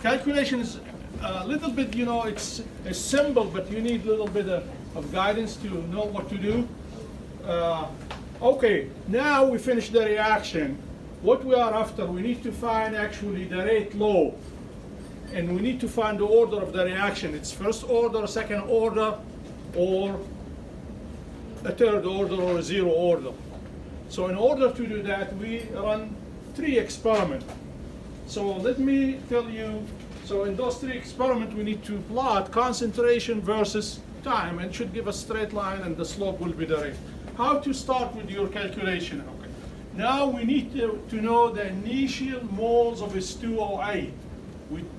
calculation is a little bit, you know, it's simple, but you need a little bit of guidance to know what to do. Okay, now we finish the reaction. What we are after, we need to find actually the rate law. And we need to find the order of the reaction. It's first order, second order, or a third order, or a zero order. So in order to do that, we run 3 experiments. So let me tell you, so in those 3 experiments, we need to plot concentration versus time, and it should give a straight line, and the slope will be the rate. How to start with your calculation? Okay. Now we need to know the initial moles of H2O8.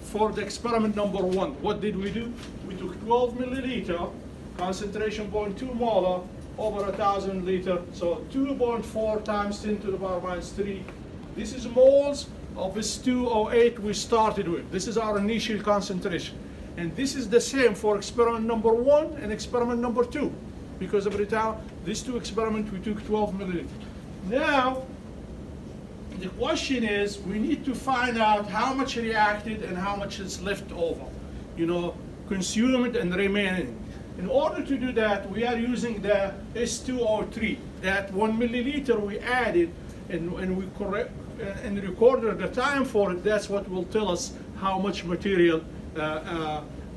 For the experiment number 1, what did we do? We took 12 milliliter, concentration 0.2 molar, over 1,000 liter, so 2.4 times 10 to the power minus 3. This is moles of H2O8 we started with. This is our initial concentration. And this is the same for experiment number 1 and experiment number 2. Because every time, these 2 experiments, we took 12 milliliters. Now, the question is, we need to find out how much reacted and how much is left over. You know, consumed and remaining. In order to do that, we are using the H2O3. That 1 milliliter we added and we recorded the time for it. That's what will tell us how much material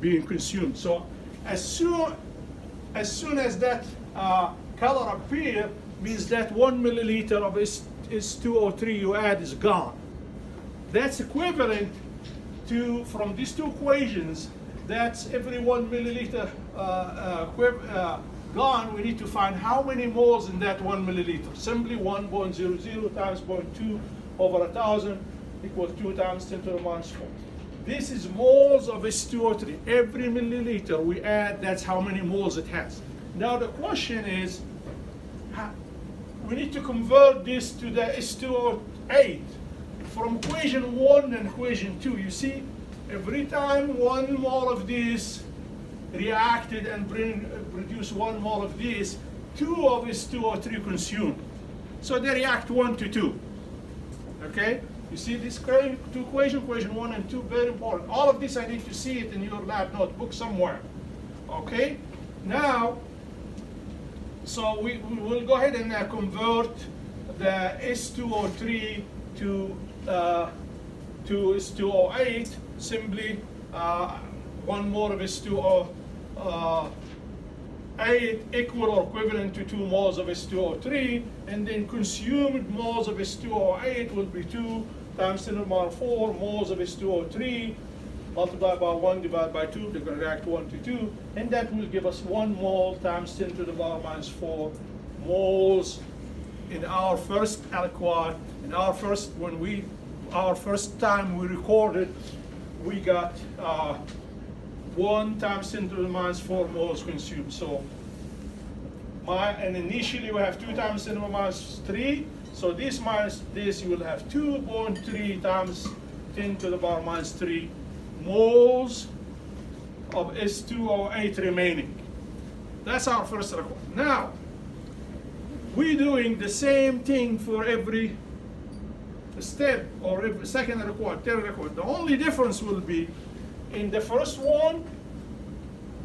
being consumed. So as soon as that color appears, means that 1 milliliter of H2O3 you add is gone. That's equivalent to, from these 2 equations, that's every 1 milliliter gone, we need to find how many moles in that 1 milliliter. Simply 1.00 times 0.2 over 1,000 equals 2 times 10 to the minus 4. This is moles of H2O3. Every milliliter we add, that's how many moles it has. Now the question is, we need to convert this to the H2O8 from equation 1 and equation 2. You see, every time 1 mole of this reacted and produce 1 mole of this, 2 of H2O3 consumed. So they react 1 to 2. Okay? You see this 2 equation, equation 1 and 2, very important. All of this I need to see it in your lab notebook somewhere. Okay? Now, so we will go ahead and convert the H2O3 to H2O8. Simply 1 mole of H2O8 equal or equivalent to 2 moles of H2O3, and then consumed moles of H2O8 will be 2 times 10 to the minus 4 moles of H2O3 multiplied by 1 divided by 2, they're going to react 1 to 2, and that will give us 1 mole times 10 to the power minus 4 moles in our first aliquot. In our first, our first time we recorded, we got 1 times 10 to the minus 4 moles consumed. So, and initially we have 2 times 10 to the minus 3, so this minus this, you will have 2.3 times 10 to the power minus 3 moles of H2O8 remaining. That's our first record. Now, we're doing the same thing for every step, or every second record, third record. The only difference will be, in the first one,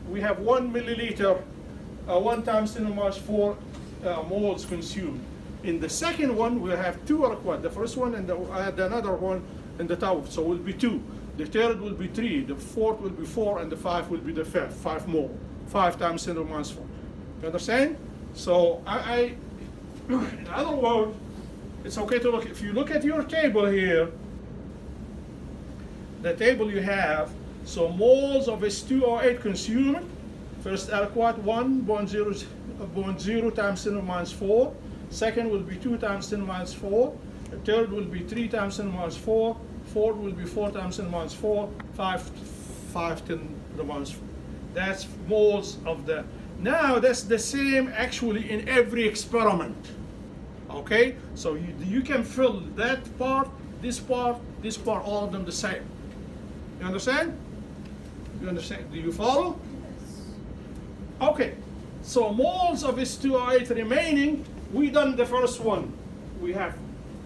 we have 1 milliliter, 1 times 10 to the minus 4 moles consumed. In the second one, we have 2 records. The first one and another one in the top, so it will be 2. The third will be 3, the fourth will be 4, and the 5 will be the fifth, 5 more. 5 times 10 to the minus 4. You understand? So in other words, it's okay to look. If you look at your table here, the table you have, so moles of H2O8 consumed, first aliquot 1.0 times 10 to the minus 4. Second will be 2 times 10 to the minus 4. The third will be 3 times 10 to the minus 4. Fourth will be 4 times 10 to the minus 4, 5 10 to the minus 4. That's moles of the. Now that's the same actually in every experiment. Okay, so you can fill that part, this part, this part, all of them the same. You understand? You understand? Do you follow? Yes. Okay, so moles of H2O8 remaining. We done the first one. We have.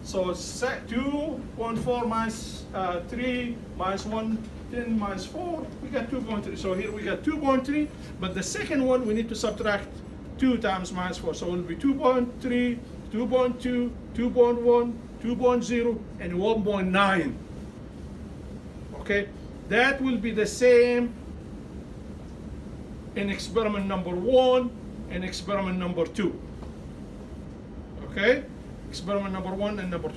So 2.4 minus 3 minus 1, 10 minus 4, we got 2.3. So here we got 2.3, but the second one we need to subtract 2 times minus 4. So it will be 2.3, 2.2, 2.1, 2.0, and 1.9. Okay, that will be the same in experiment number 1 and experiment number 2. Okay, experiment number 1 and number 2.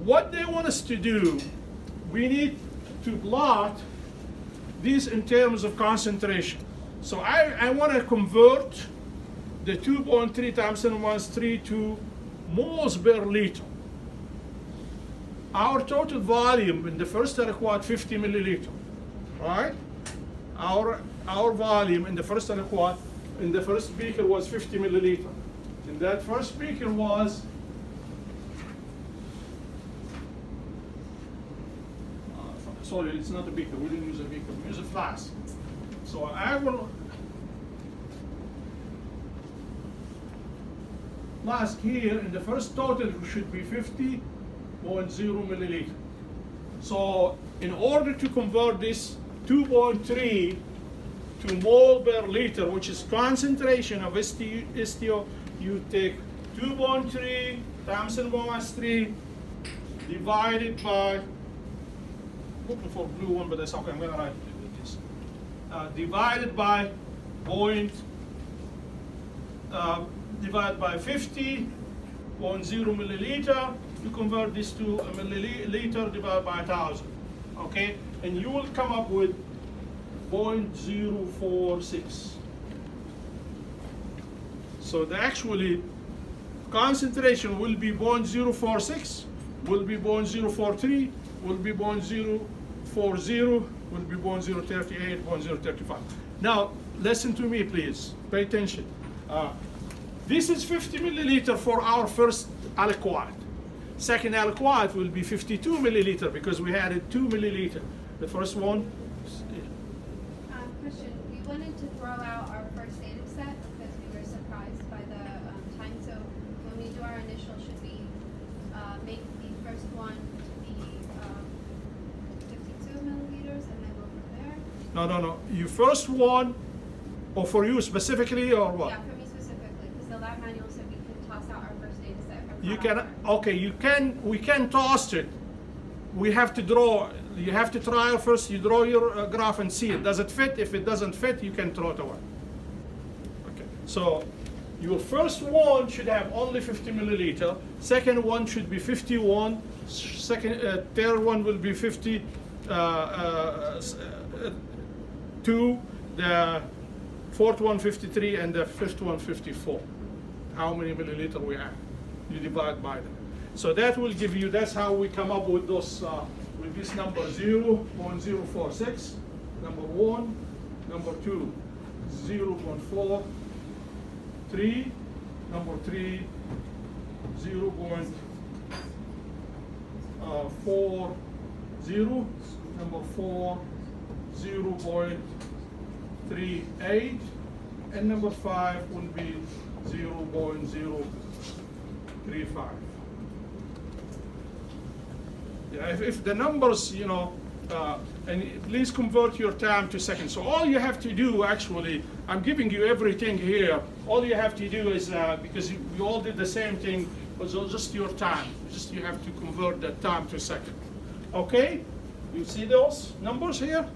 What they want us to do, we need to plot these in terms of concentration. So I want to convert the 2.3 times 10 minus 3 to moles per liter. Our total volume in the first aliquot 50 milliliter, right? Our volume in the first aliquot in the first beaker was 50 milliliter. And that first beaker was sorry, it's not a beaker. We didn't use a beaker. We use a flask. So I will flask here, and the first total should be 50.0 milliliter. So in order to convert this 2.3 to mole per liter, which is concentration of STO, you take 2.3 times 10 minus 3 divided by, looking for blue one, but that's okay, I'm gonna write it with this. Divided by divided by 50.0 milliliter, you convert this to a milliliter divided by 1,000, okay? And you will come up with 0.046. So the actually concentration will be 0.046, will be 0.043, will be 0.040, will be 0.038, 0.035. Now, listen to me, please. Pay attention. This is 50 milliliter for our first aliquot. Second aliquot will be 52 milliliter because we added 2 milliliter. The first one. Question, we wanted to throw out our first data set because we were surprised by the time. So when we do our initial, should we make the first one to be 52 milliliters and then go from there? No. You first one, or for you specifically, or what? Yeah, for me specifically, because the lab manual said we could toss out our first data set. You can, okay, you can, we can toss it. We have to draw, you have to try it first, you draw your graph and see it. Does it fit? If it doesn't fit, you can throw it away. Okay, so your first one should have only 50 milliliter. Second one should be 51. Third one will be 52. The fourth one 53, and the fifth one 54. How many milliliter we have? You divide by them. So that will give you, that's how we come up with those, with this number 0.046, number 1, number 2, 0.43, number 3, 0.40, number 4, 0.38, and number 5 will be 0.035. Yeah, if the numbers, you know, and please convert your time to seconds. So all you have to do, actually, I'm giving you everything here. All you have to do is, because we all did the same thing, was just your time. Just you have to convert that time to second. Okay? You see those numbers here?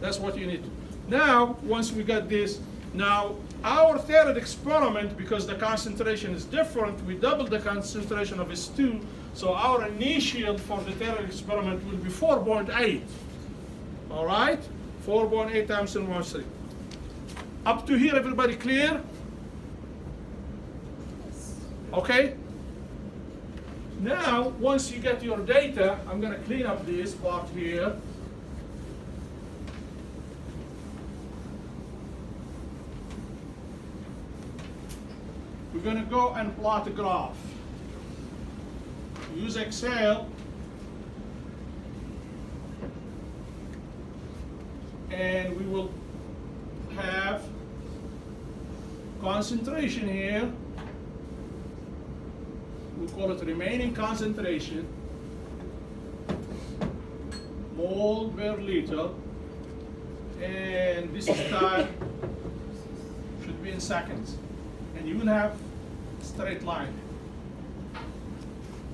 That's what you need to. Now, once we got this, now our third experiment, because the concentration is different, we doubled the concentration of S2. So our initial for the third experiment will be 4.8. All right? 4.8 times 10 minus 3. Up to here, everybody clear? Okay? Now, once you get your data, I'm going to clean up this part here. We're going to go and plot a graph. Use Excel, and we will have concentration here. We call it remaining concentration. mole per liter, and this is time should be in seconds, and you will have straight line.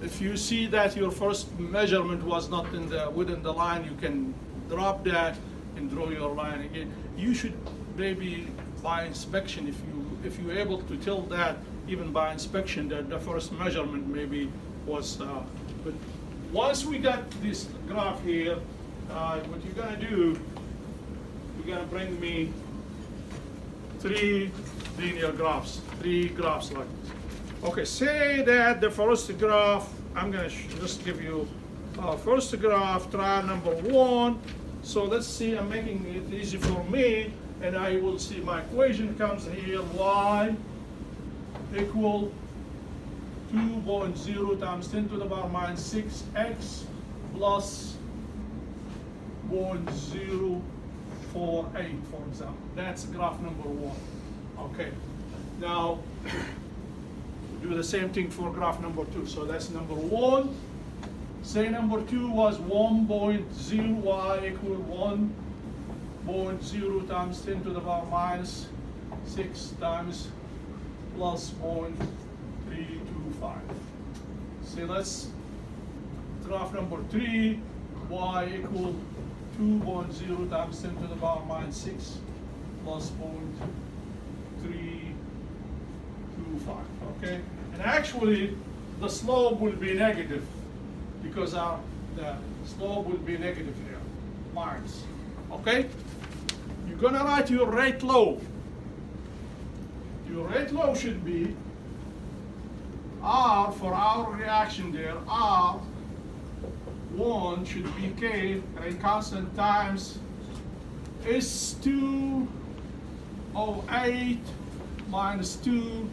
If you see that your first measurement was not within the line, you can drop that and draw your line again. You should maybe by inspection, if you're able to tell that even by inspection that the first measurement maybe was. But once we got this graph here, what you're gonna do, you're gonna bring me three linear graphs, three graphs like this. Okay, say that the first graph, I'm gonna just give you first graph, try number 1. So let's see, I'm making it easy for me, and I will see my equation comes here, y equal 2.0 times 10 to the power minus 6x plus 0.048, for example. That's graph number 1. Okay, now do the same thing for graph number 2. So that's number 1. Say number 2 was 1.0, y equal 1.0 times 10 to the power minus 6 times plus 0.325. See, let's graph number 3, y equal 2.0 times 10 to the power minus 6 plus 0.325. Okay, and actually the slope will be negative because the slope will be negative here, minus. Okay, you're gonna write your rate law. Your rate law should be R for our reaction there. R1 should be K, rate constant, times S208 minus 2,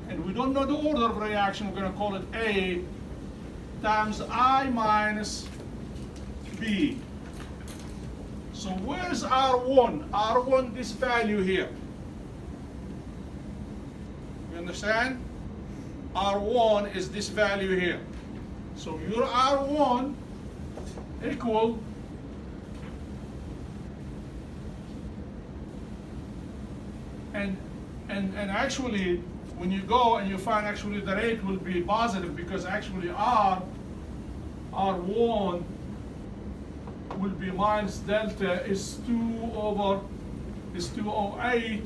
and we don't know the order of reaction, we're going to call it A, times I minus B. So where's R1? R1, this value here. You understand? R1 is this value here. So your R1 equal and actually when you go and you find actually the rate will be positive because actually R1 will be minus delta is 208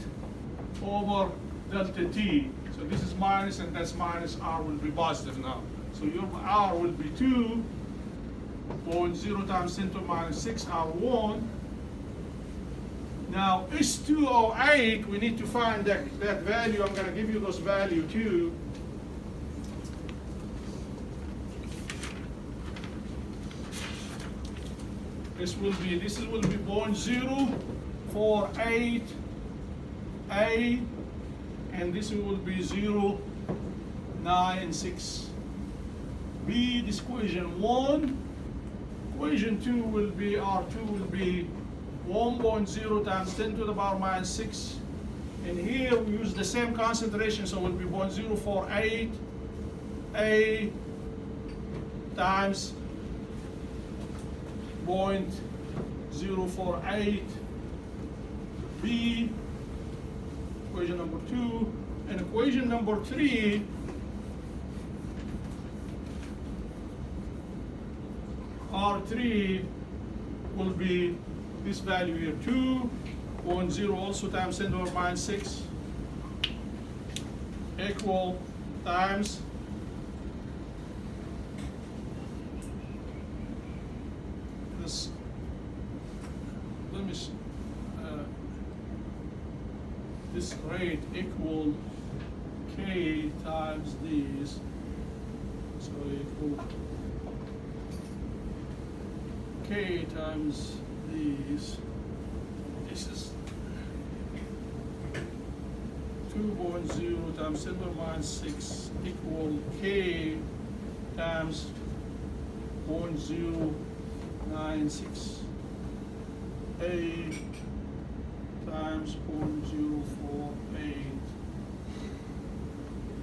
over delta T. So this is minus and that's minus, R will be positive now. So your R will be 2.0 times 10 to the minus 6 R1. Now S208, we need to find that value. I'm going to give you those value too. This will be 0.048 A, and this will be 0.96 B. This equation 1. Equation 2 will be R2 will be 1.0 times 10 to the power minus 6. And here we use the same concentration, so it will be 0.048 A times 0.048 B, equation number 2, and equation number 3, R3 will be this value here, 2.0 also times 10 to the minus 6 equal times this, let me see, this rate equal K times these, so equal K times these. This is 2.0 times 10 to the minus 6 equal K times 0.096 A times 0.048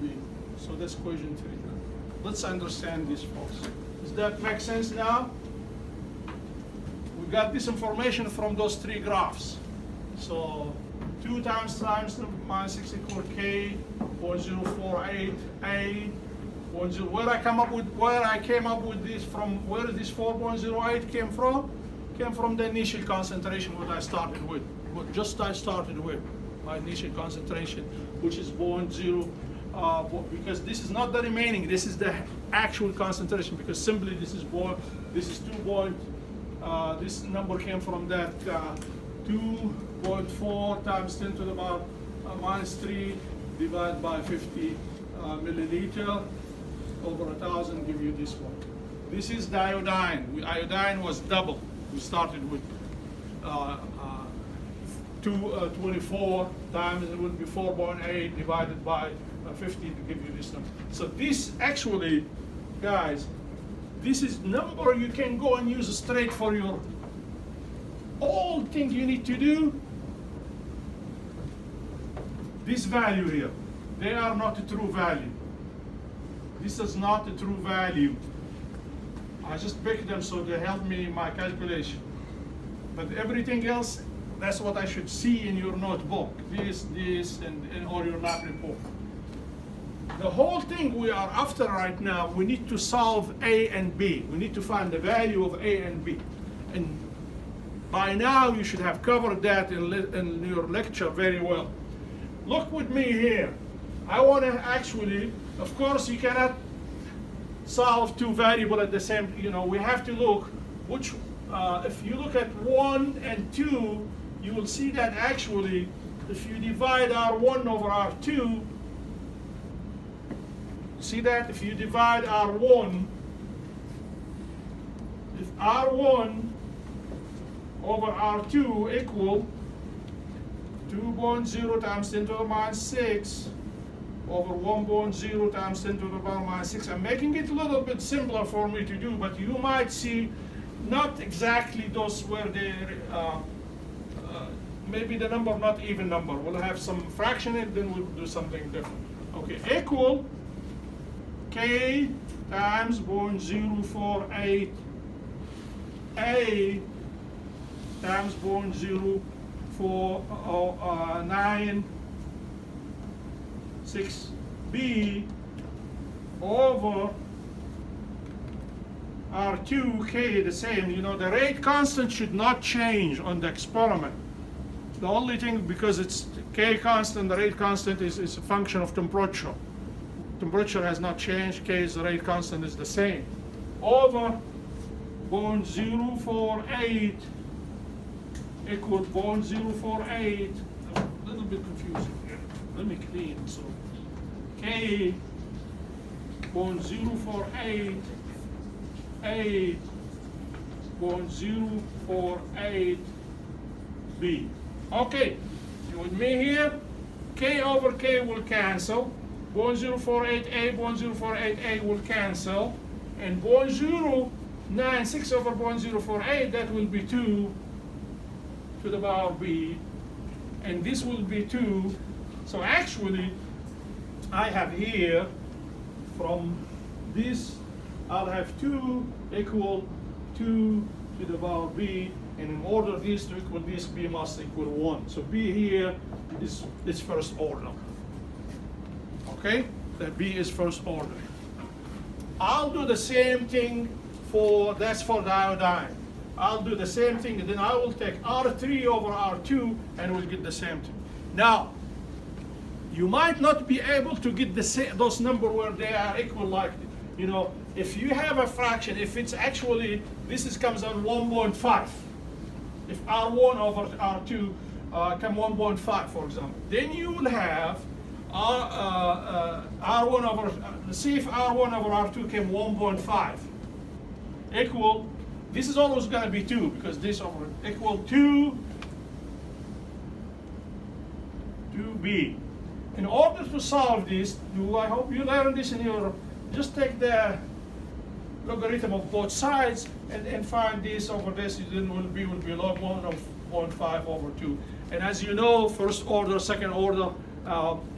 B. So that's equation 3. Let's understand this, folks. Does that make sense now? We got this information from those three graphs. So 2 times minus 6 equal K 0.048 A 10. Where I came up with this from, where this 4.08 came from? Came from the initial concentration what I started with. I started with my initial concentration, which is 0.0. Because this is not the remaining, this is the actual concentration, because simply this is 2. This number came from that 2.4 times 10 to the power minus 3 divided by 50 milliliter over 1,000 give you this one. This is the iodine. Iodine was double. We started with 24 times, it would be 4.8 divided by 50 to give you this number. So this actually, guys, this is number you can go and use straight for your all thing you need to do. This value here, they are not a true value. This is not a true value. I just picked them so they help me in my calculation. But everything else, that's what I should see in your notebook. This, and or your lab report. The whole thing we are after right now, we need to solve A and B. We need to find the value of A and B. And by now you should have covered that in your lecture very well. Look with me here. I want to actually, of course you cannot solve two variables at the same, we have to look which, if you look at 1 and 2, you will see that actually if you divide R1 over R2, see that if you divide R1, if R1 over R2 equal 2.0 times 10 to the minus 6 over 1.0 times 10 to the power minus 6. I'm making it a little bit simpler for me to do, but you might see not exactly those where they, maybe the number not even number. We'll have some fraction in it, then we'll do something different. Okay, equal K times 0.048 A times 0.0496 B over R2 K the same. The rate constant should not change on the experiment. The only thing, because it's K constant, the rate constant is a function of temperature. Temperature has not changed, K's rate constant is the same. Over 0.048 equal 0.048, a little bit confusing here. Let me clean. So K 0.048 A 0.048 B. Okay, you with me here? K over K will cancel. 0.048 A, 0.048 A will cancel. And 0.096 over 0.048, that will be 2 to the power B. And this will be 2. So actually, I have here, from this, I'll have 2 equal 2 to the power B. And in order this to equal this, B must equal 1. So B here is first order. Okay? That B is first order. I'll do the same thing that's for the iodine. I'll do the same thing, and then I will take R3 over R2, and we'll get the same thing. Now, you might not be able to get those numbers where they are equal, like, if you have a fraction, if it's actually, comes on 1.5. If R1 over R2 come 1.5, for example, then you will have R1 over, see if R1 over R2 came 1.5 equal, this is always going to be 2, because this over equal 2 B. In order to solve this, I hope you learn this in your, just take the logarithm of both sides and find this over this, then will be log 1 of 0.5 over 2. And as you know, first order, second order,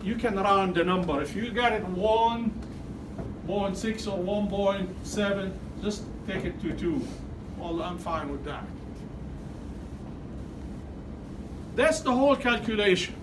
you can round the number. If you got it 1.6 or 1.7, just take it to 2. Well, I'm fine with that. That's the whole calculation.